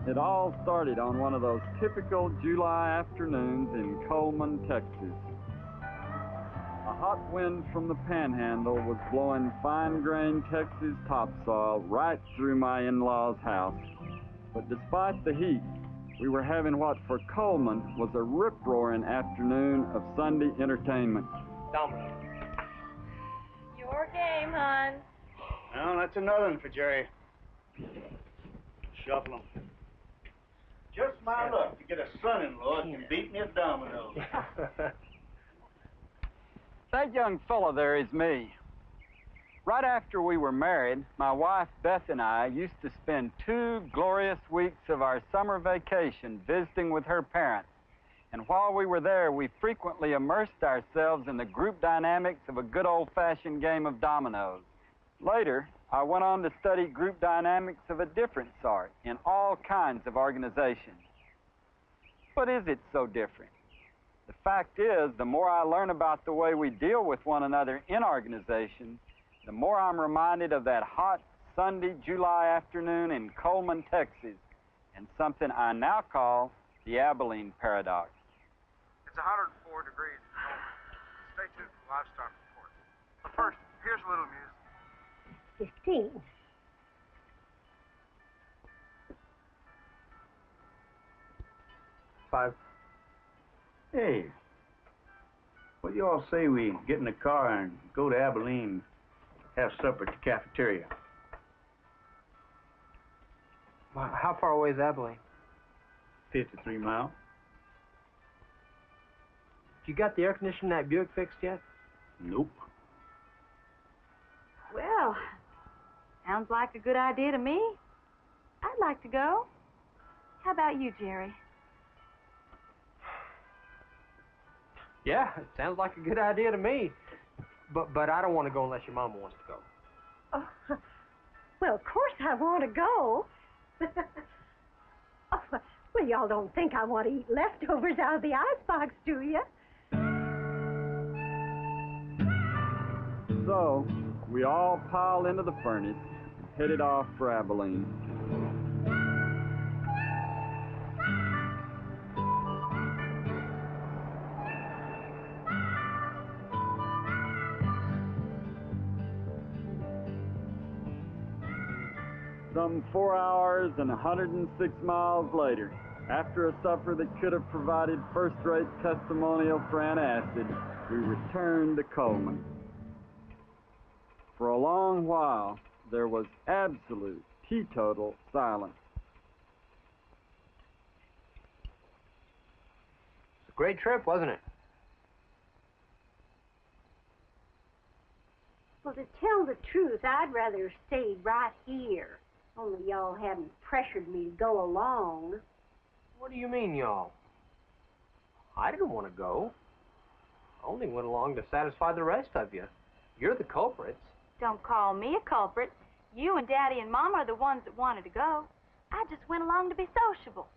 It all started on one of those typical July afternoons in Coleman, Texas. A hot wind from the panhandle was blowing fine-grained Texas topsoil right through my in-laws' house. But despite the heat, we were having what for Coleman was a rip-roaring afternoon of Sunday entertainment. Domino. Your game, hon. Well, that's another one for Jerry. Shuffle 'em. Just my luck to get a son-in-law that can beat me at dominoes. That young fella there is me. Right after we were married, my wife Beth and I used to spend 2 glorious weeks of our summer vacation visiting with her parents. And while we were there, we frequently immersed ourselves in the group dynamics of a good old-fashioned game of dominoes. Later, I went on to study group dynamics of a different sort in all kinds of organizations. But is it so different? The fact is, the more I learn about the way we deal with one another in organizations, the more I'm reminded of that hot Sunday, July afternoon in Coleman, Texas, and something I now call the Abilene Paradox. It's 104 degrees at the moment. Stay tuned for livestock report. But first, here's a little music. 15. Five. Hey, what do y'all say we get in the car and go to Abilene, have supper at the cafeteria? Well, how far away is Abilene? 53 miles. You got the air conditioning in that Buick fixed yet? Nope. Well, sounds like a good idea to me. I'd like to go. How about you, Jerry? Yeah, it sounds like a good idea to me. But I don't want to go unless your mama wants to go. Oh, well, of course I want to go. Oh, well, y'all don't think I want to eat leftovers out of the icebox, do you? So, we all piled into the furnace and headed off for Abilene. Some 4 hours and 106 miles later, after a supper that could have provided first-rate testimonial for antacid, we returned to Coleman. For a long while, there was absolute, teetotal silence. It's a great trip, wasn't it? Well, to tell the truth, I'd rather have stayed right here. Only y'all haven't pressured me to go along. What do you mean, y'all? I didn't want to go. I only went along to satisfy the rest of you. You're the culprits. Don't call me a culprit. You and Daddy and Mama are the ones that wanted to go. I just went along to be sociable.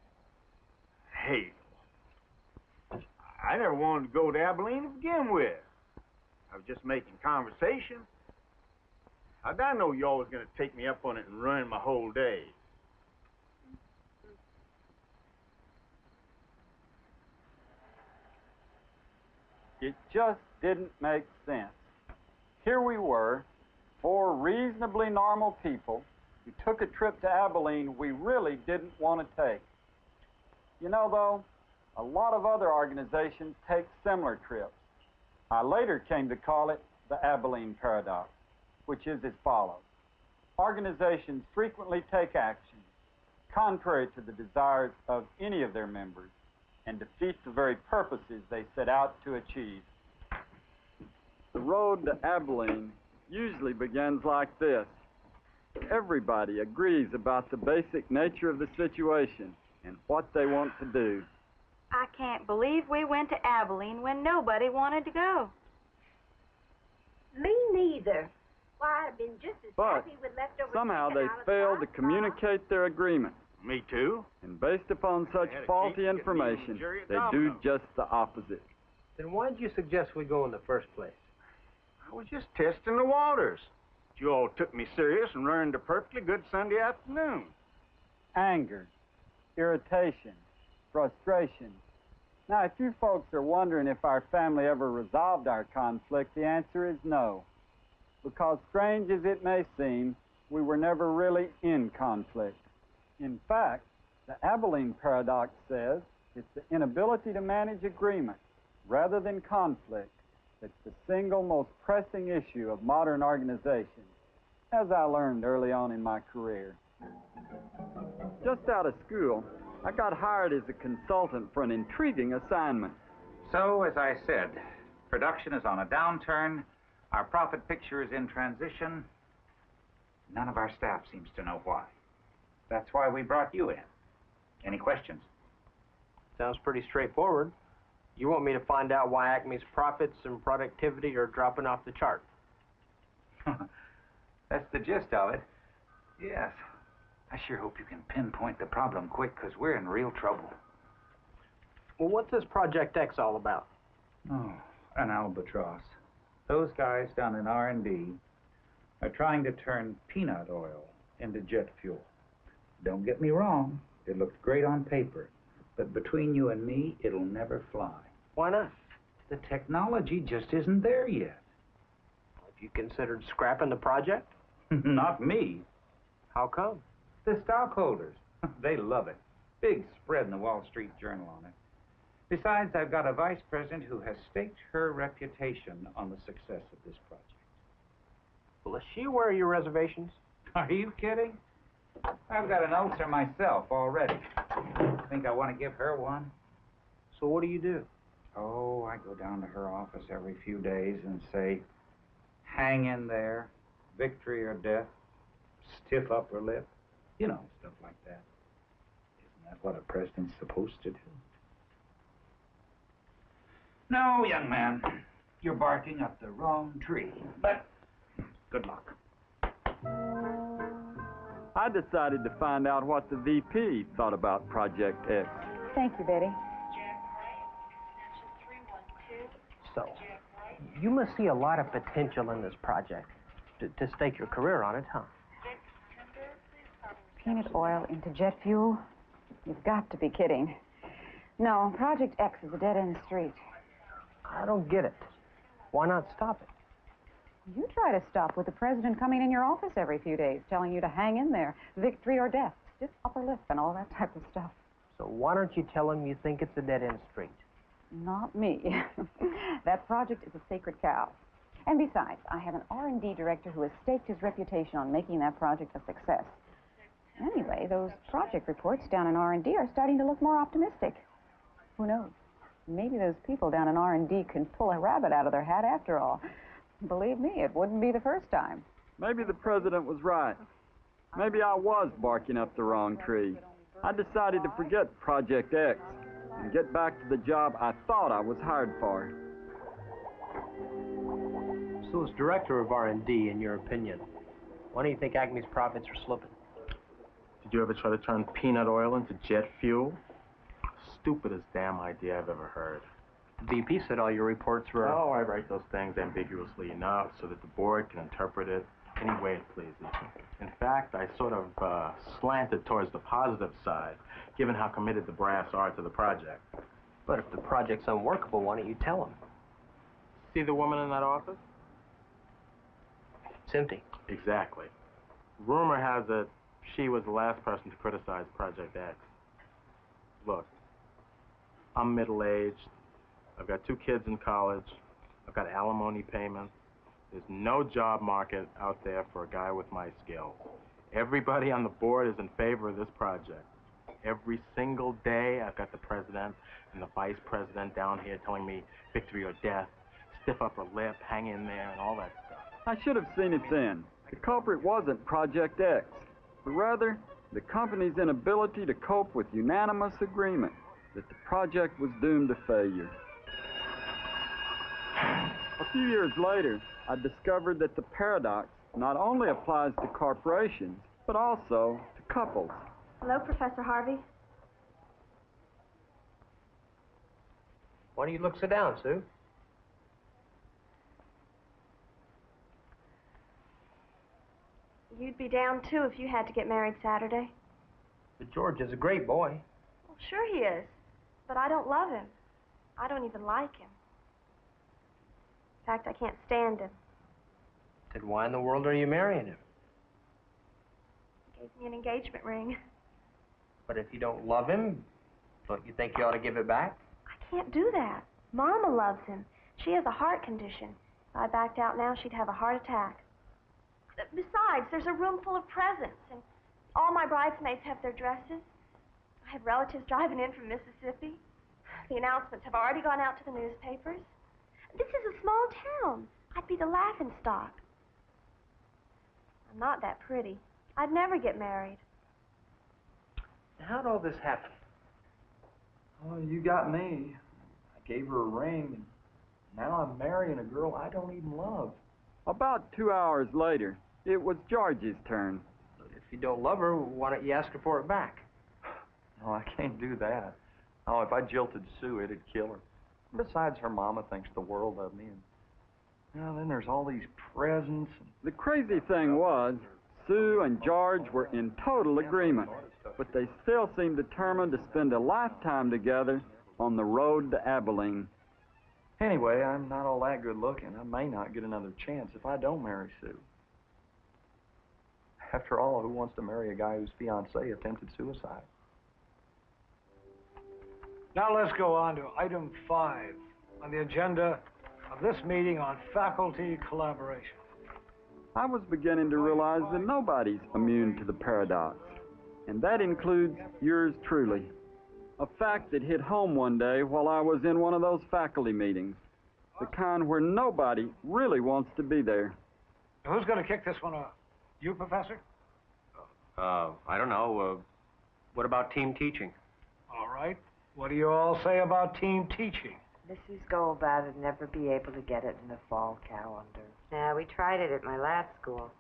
Hey, I never wanted to go to Abilene to begin with. I was just making conversation. How'd I know y'all was going to take me up on it and ruin my whole day? It just didn't make sense. Here we were, 4 reasonably normal people who took a trip to Abilene we really didn't want to take. You know, though, a lot of other organizations take similar trips. I later came to call it the Abilene Paradox, which is as follows. Organizations frequently take action, contrary to the desires of any of their members and defeat the very purposes they set out to achieve. The road to Abilene usually begins like this. Everybody agrees about the basic nature of the situation and what they want to do. I can't believe we went to Abilene when nobody wanted to go. Me neither. Why, I'd been just as But happy with leftover somehow chicken they out of the failed to hot communicate their agreement. Me too. And based upon such I had a faulty cake at information, Jerry at they do Domino's. just the opposite. Then why did you suggest we go in the first place? I was just testing the waters. You all took me serious and ruined a perfectly good Sunday afternoon. Anger, irritation, frustration. Now, if you folks are wondering if our family ever resolved our conflict, the answer is no. Because strange as it may seem, we were never really in conflict. In fact, the Abilene Paradox says it's the inability to manage agreement rather than conflict that's the single most pressing issue of modern organization, as I learned early on in my career. Just out of school, I got hired as a consultant for an intriguing assignment. So, as I said, production is on a downturn, our profit picture is in transition. None of our staff seems to know why. That's why we brought you in. Any questions? Sounds pretty straightforward. You want me to find out why Acme's profits and productivity are dropping off the chart? That's the gist of it. Yes. I sure hope you can pinpoint the problem quick, because we're in real trouble. Well, what's this Project X all about? Oh, an albatross. Those guys down in R&D are trying to turn peanut oil into jet fuel. Don't get me wrong, it looks great on paper, but between you and me, it'll never fly. Why not? The technology just isn't there yet. Have you considered scrapping the project? Not me. How come? The stockholders. They love it. Big spread in the Wall Street Journal on it. Besides, I've got a vice president who has staked her reputation on the success of this project. Well, is she aware of your reservations? Are you kidding? I've got an ulcer myself already. Think I want to give her one? So what do you do? Oh, I go down to her office every few days and say, hang in there, victory or death, stiff upper lip. You know, stuff like that. Isn't that what a president's supposed to do? No, young man, you're barking up the wrong tree. But good luck. I decided to find out what the VP thought about Project X. Thank you, Betty. So, you must see a lot of potential in this project. To stake your career on it, huh? Peanut oil into jet fuel? You've got to be kidding. No, Project X is a dead-end street. I don't get it. Why not stop it? You try to stop with the president coming in your office every few days, telling you to hang in there, victory or death, stiff upper lip, and all that type of stuff. So why don't you tell him you think it's a dead-end street? Not me. That project is a sacred cow. And besides, I have an R&D director who has staked his reputation on making that project a success. Anyway, those project reports down in R&D are starting to look more optimistic. Who knows? Maybe those people down in R&D can pull a rabbit out of their hat after all. Believe me, it wouldn't be the first time. Maybe the president was right. Maybe I was barking up the wrong tree. I decided to forget Project X and get back to the job I thought I was hired for. So as director of R&D, in your opinion, why do you think Acme's profits are slipping? Did you ever try to turn peanut oil into jet fuel? Stupidest damn idea I've ever heard. The VP said all your reports were... Oh, I write those things ambiguously enough so that the board can interpret it any way it pleases. In fact, I sort of slanted towards the positive side, given how committed the brass are to the project. But if the project's unworkable, why don't you tell them? See the woman in that office? It's empty. Exactly. Rumor has it she was the last person to criticize Project X. Look, I'm middle-aged. I've got 2 kids in college. I've got alimony payments. There's no job market out there for a guy with my skills. Everybody on the board is in favor of this project. Every single day, I've got the president and the vice president down here telling me victory or death, stiff upper lip, hang in there, and all that stuff. I should have seen it then. The culprit wasn't Project X, but rather the company's inability to cope with unanimous agreement that the project was doomed to failure. A few years later, I discovered that the paradox not only applies to corporations, but also to couples. Hello, Professor Harvey. Why do you look so down, Sue? You'd be down, too, if you had to get married Saturday. But George is a great boy. Well, sure he is. But I don't love him. I don't even like him. In fact, I can't stand him. Then why in the world are you marrying him? He gave me an engagement ring. But if you don't love him, don't you think you ought to give it back? I can't do that. Mama loves him. She has a heart condition. If I backed out now, she'd have a heart attack. Besides, there's a room full of presents, and all my bridesmaids have their dresses. I have relatives driving in from Mississippi. The announcements have already gone out to the newspapers. This is a small town. I'd be the laughingstock. I'm not that pretty. I'd never get married. How'd all this happen? Oh, you got me. I gave her a ring, and now I'm marrying a girl I don't even love. About 2 hours later, it was George's turn. If you don't love her, why don't you ask her for it back? No, I can't do that. Oh, if I jilted Sue, it'd kill her. Besides, her mama thinks the world of me. And then there's all these presents. The crazy thing was, Sue and George were in total agreement, but they still seemed determined to spend a lifetime together on the road to Abilene. Anyway, I'm not all that good looking. I may not get another chance if I don't marry Sue. After all, who wants to marry a guy whose fiancée attempted suicide? Now let's go on to item 5 on the agenda of this meeting on faculty collaboration. I was beginning to realize that nobody's immune to the paradox, and that includes yours truly. A fact that hit home one day while I was in one of those faculty meetings, the kind where nobody really wants to be there. Who's going to kick this one off? You, Professor? I don't know. What about team teaching? All right. What do you all say about team teaching? Mrs. Goldbat would never be able to get it in the fall calendar. Yeah, we tried it at my last school.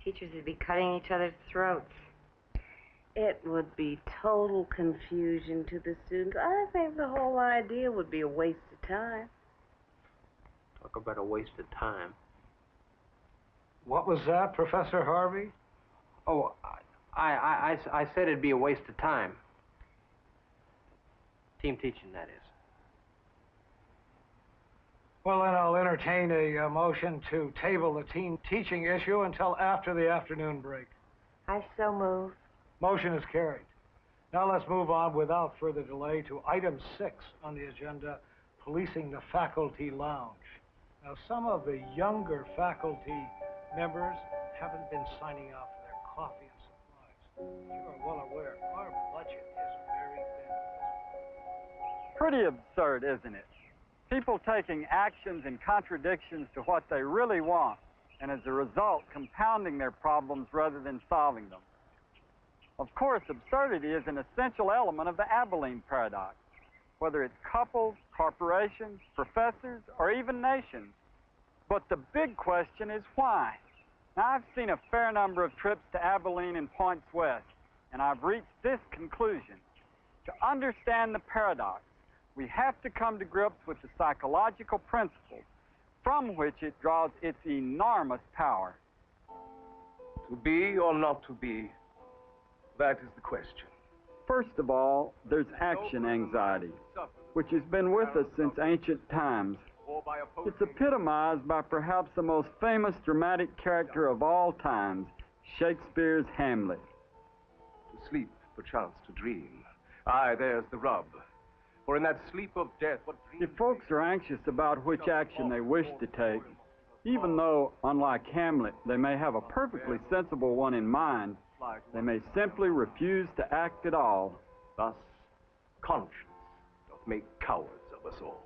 Teachers would be cutting each other's throats. It would be total confusion to the students. I think the whole idea would be a waste of time. Talk about a waste of time. What was that, Professor Harvey? Oh, I said it'd be a waste of time. Team teaching, that is. Well, then I'll entertain a motion to table the team teaching issue until after the afternoon break. I so move. Motion is carried. Now let's move on without further delay to item 6 on the agenda, policing the faculty lounge. Now, some of the younger faculty members haven't been signing up for their coffee and supplies. You are well aware our budget is very thin. Pretty absurd, isn't it? People taking actions in contradictions to what they really want, and as a result, compounding their problems rather than solving them. Of course, absurdity is an essential element of the Abilene Paradox, whether it's couples, corporations, professors, or even nations. But the big question is why? Now, I've seen a fair number of trips to Abilene and points west, and I've reached this conclusion. To understand the paradox, we have to come to grips with the psychological principles from which it draws its enormous power. To be or not to be, that is the question. First of all, there's action anxiety, which has been with us since ancient times. It's epitomized by perhaps the most famous dramatic character of all times, Shakespeare's Hamlet. To sleep, perchance to dream. Aye, there's the rub. For in that sleep of death, what dreams... If folks are anxious about which action they wish to take, even though, unlike Hamlet, they may have a perfectly sensible one in mind, they may simply refuse to act at all. Thus, conscience doth make cowards of us all.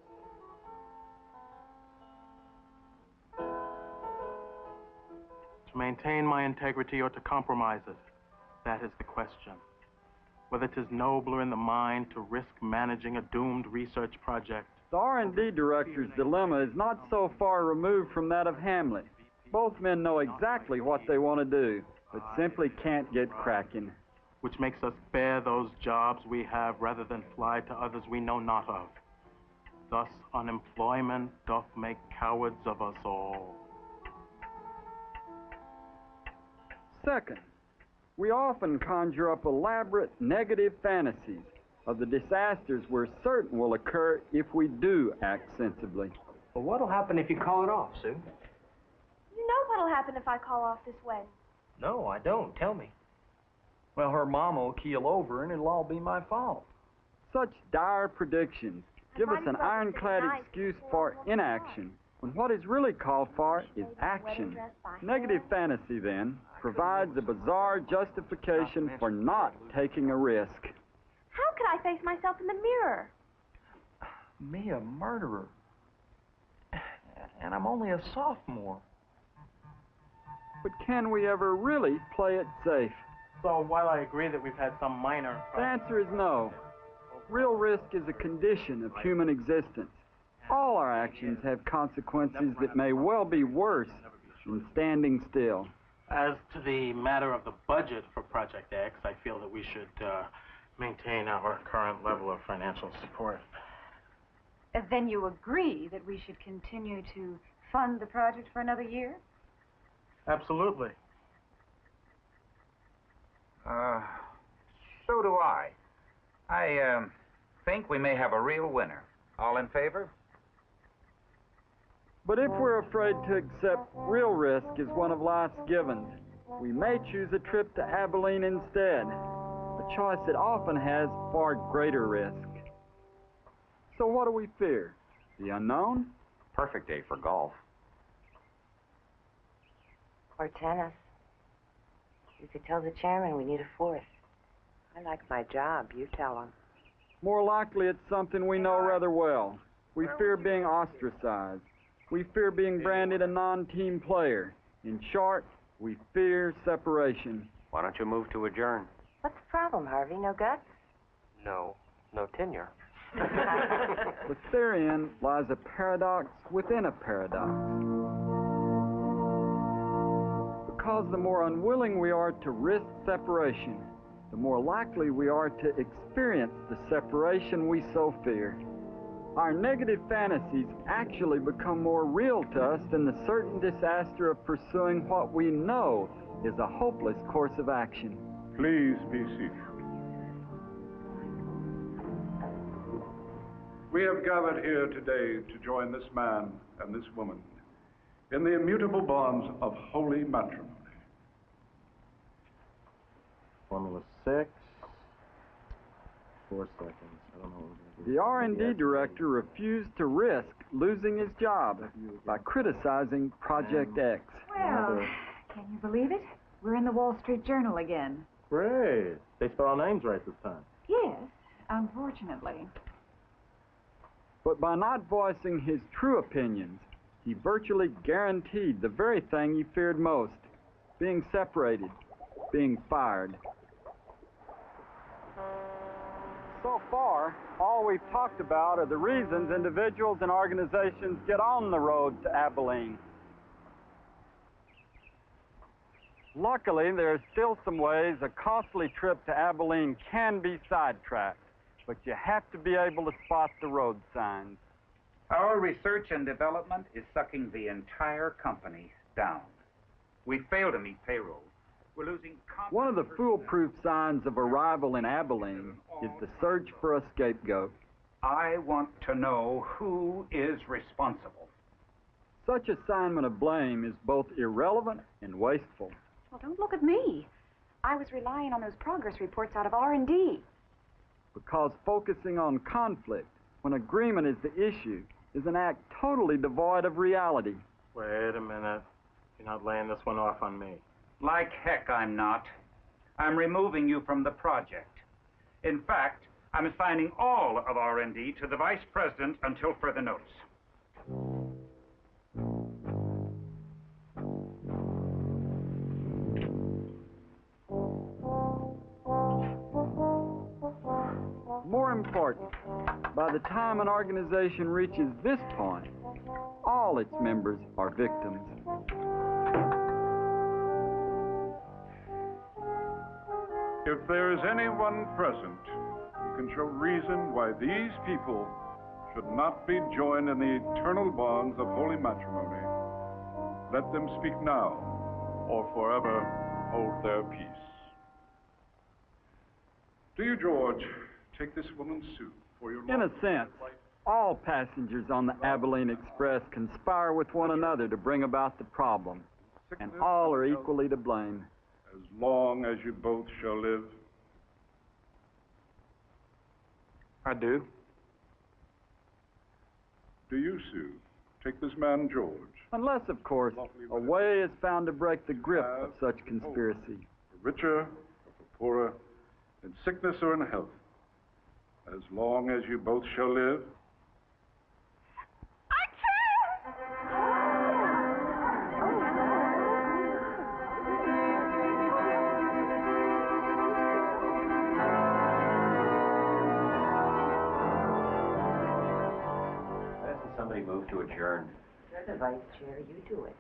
To maintain my integrity or to compromise it, that is the question. Whether 'tis nobler in the mind to risk managing a doomed research project. The R&D director's dilemma is not so far removed from that of Hamlet. Both men know exactly what they want to do, but simply can't get cracking. Which makes us bear those jobs we have rather than fly to others we know not of. Thus unemployment doth make cowards of us all. Second, we often conjure up elaborate negative fantasies of the disasters we're certain will occur if we do act sensibly. Well, what'll happen if you call it off, Sue? You know what'll happen if I call off this wedding. No, I don't. Tell me. Well, her mama will keel over and it'll all be my fault. Such dire predictions give us an ironclad excuse for inaction, when what is really called for is action. Negative fantasy, then, provides a bizarre justification for not taking a risk. How could I face myself in the mirror? Me, a murderer. And I'm only a sophomore. But can we ever really play it safe? So while I agree that we've had some minor... The answer is no. Real risk is a condition of human existence. All our actions have consequences that may well be worse than standing still. As to the matter of the budget for Project X, I feel that we should maintain our current level of financial support. Then you agree that we should continue to fund the project for another year? Absolutely. So do I. I think we may have a real winner. All in favor? But if we're afraid to accept real risk as one of life's givens, we may choose a trip to Abilene instead, a choice that often has far greater risk. So what do we fear? The unknown? Perfect day for golf. Or tennis. You could tell the chairman we need a fourth. I like my job. You tell him. More likely it's something we know rather well. We fear being ostracized. We fear being branded a non-team player. In short, we fear separation. Why don't you move to adjourn? What's the problem, Harvey? No guts? No tenure. But therein lies a paradox within a paradox. Because the more unwilling we are to risk separation, the more likely we are to experience the separation we so fear. Our negative fantasies actually become more real to us than the certain disaster of pursuing what we know is a hopeless course of action. Please be seated. We have gathered here today to join this man and this woman in the immutable bonds of holy matrimony. Formula 6. 4 seconds. I don't know. The R&D director refused to risk losing his job by criticizing Project X. Well, can you believe it? We're in the Wall Street Journal again. Great. They spell our names right this time. Yes, unfortunately. But by not voicing his true opinions, he virtually guaranteed the very thing he feared most: being separated, being fired. So far, all we've talked about are the reasons individuals and organizations get on the road to Abilene. Luckily, there are still some ways a costly trip to Abilene can be sidetracked, but you have to be able to spot the road signs. Our research and development is sucking the entire company down. We fail to meet payroll. We're losing confidence. One of the foolproof signs of arrival in Abilene is the search for a scapegoat. I want to know who is responsible. Such assignment of blame is both irrelevant and wasteful. Well, don't look at me. I was relying on those progress reports out of R&D. Because focusing on conflict when agreement is the issue is an act totally devoid of reality. Wait a minute. You're not laying this one off on me. Like heck I'm not. I'm removing you from the project. In fact, I'm assigning all of R&D to the Vice President until further notice. More important, by the time an organization reaches this point, all its members are victims. If there is anyone present who can show reason why these people should not be joined in the eternal bonds of holy matrimony, let them speak now or forever hold their peace. Do you, George, take this woman's suit for your In a sense, all passengers on the Abilene Express conspire with one another to bring about the problem, and all are equally to blame. As long as you both shall live. I do. Do you, Sue, take this man, George? Unless, of course, a way is found to break the grip of such conspiracy. For richer or for poorer, in sickness or in health, as long as you both shall live. Somebody move to adjourn. You're the vice chair, you do it.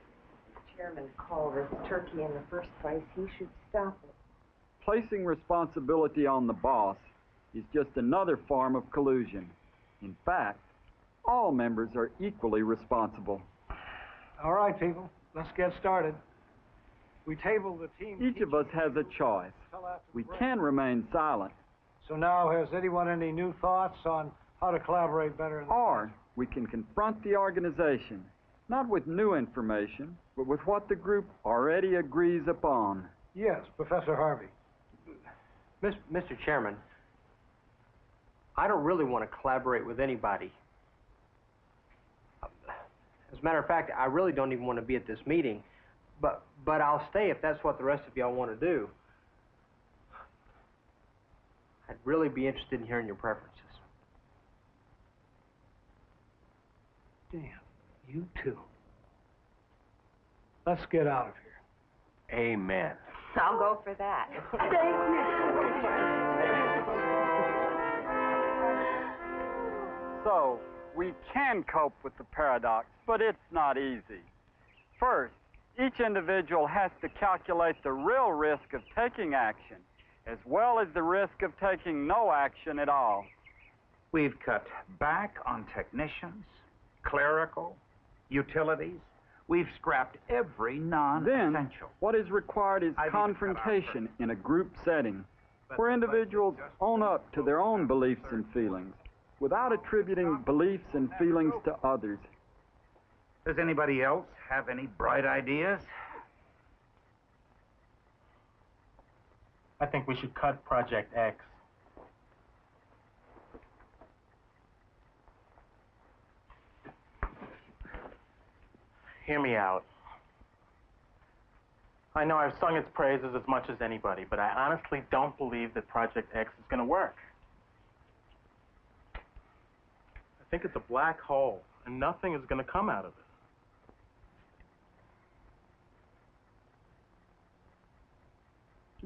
The chairman called this turkey in the first place. He should stop it. Placing responsibility on the boss is just another form of collusion. In fact, all members are equally responsible. All right, people, let's get started. We table the team. Each of us has a choice. We can remain silent. So now, has anyone any new thoughts on how to collaborate better? Or we can confront the organization, not with new information, but with what the group already agrees upon. Yes, Professor Harvey. Mr. Chairman, I don't really want to collaborate with anybody. As a matter of fact, I really don't even want to be at this meeting, but I'll stay if that's what the rest of y'all want to do. I'd really be interested in hearing your preferences. Damn, you too. Let's get out of here. Amen. I'll go for that. Thank you. So, we can cope with the paradox, but it's not easy. First, each individual has to calculate the real risk of taking action, as well as the risk of taking no action at all. We've cut back on technicians, clerical, utilities. We've scrapped every non-essential. Then, what is required is confrontation in a group setting, where individuals own up to their own beliefs and feelings, without attributing beliefs and feelings to others. Does anybody else have any bright ideas? I think we should cut Project X. Hear me out. I know I've sung its praises as much as anybody, but I honestly don't believe that Project X is going to work. I think it's a black hole, and nothing is going to come out of it.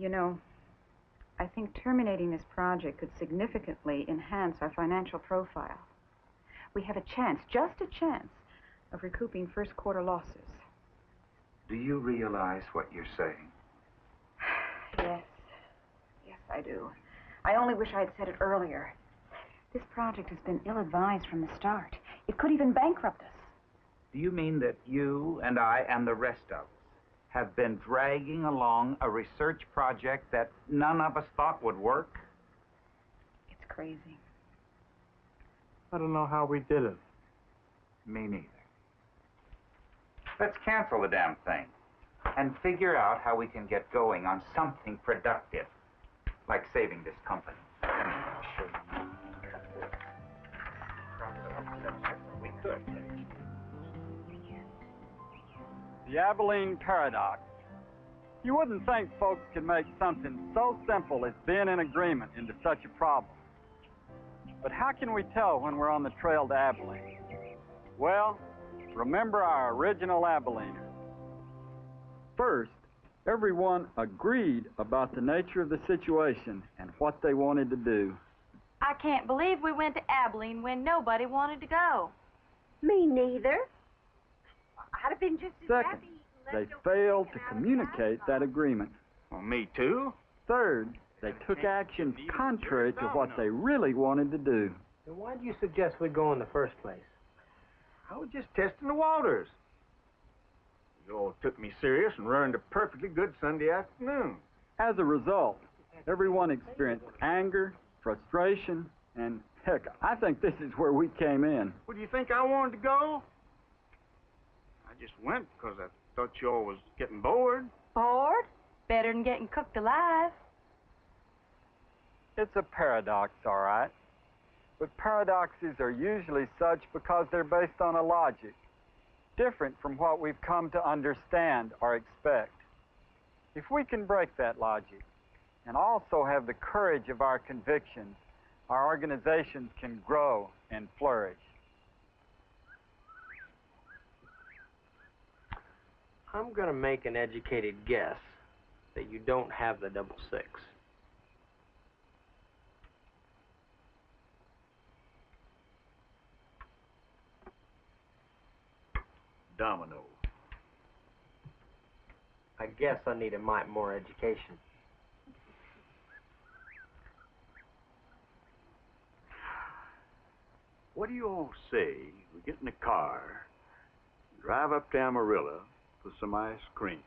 You know, I think terminating this project could significantly enhance our financial profile. We have a chance, just a chance, of recouping first quarter losses. Do you realize what you're saying? Yes. Yes, I do. I only wish I had said it earlier. This project has been ill-advised from the start. It could even bankrupt us. Do you mean that you and I and the rest of us have been dragging along a research project that none of us thought would work? It's crazy. I don't know how we did it. Me neither. Let's cancel the damn thing and figure out how we can get going on something productive, like saving this company. We could. The Abilene Paradox. You wouldn't think folks could make something so simple as being in agreement into such a problem. But how can we tell when we're on the trail to Abilene? Well, remember our original Abileners. First, everyone agreed about the nature of the situation and what they wanted to do. I can't believe we went to Abilene when nobody wanted to go. Me neither. I'd have been just as Second, happy. they failed to communicate that agreement. Well, me too. Third, they took actions contrary to what they really wanted to do. Then why did you suggest we go in the first place? I was just testing the waters. You all took me serious and ruined a perfectly good Sunday afternoon. As a result, everyone experienced anger, frustration, and heck, I think this is where we came in. Well, do you think I wanted to go? I just went because I thought you all was getting bored. Bored? Better than getting cooked alive. It's a paradox, all right. But paradoxes are usually such because they're based on a logic different from what we've come to understand or expect. If we can break that logic and also have the courage of our convictions, our organizations can grow and flourish. I'm going to make an educated guess that you don't have the 66. Domino. I guess I need a mite more education. What do you all say we get in the car, drive up to Amarillo for some ice cream?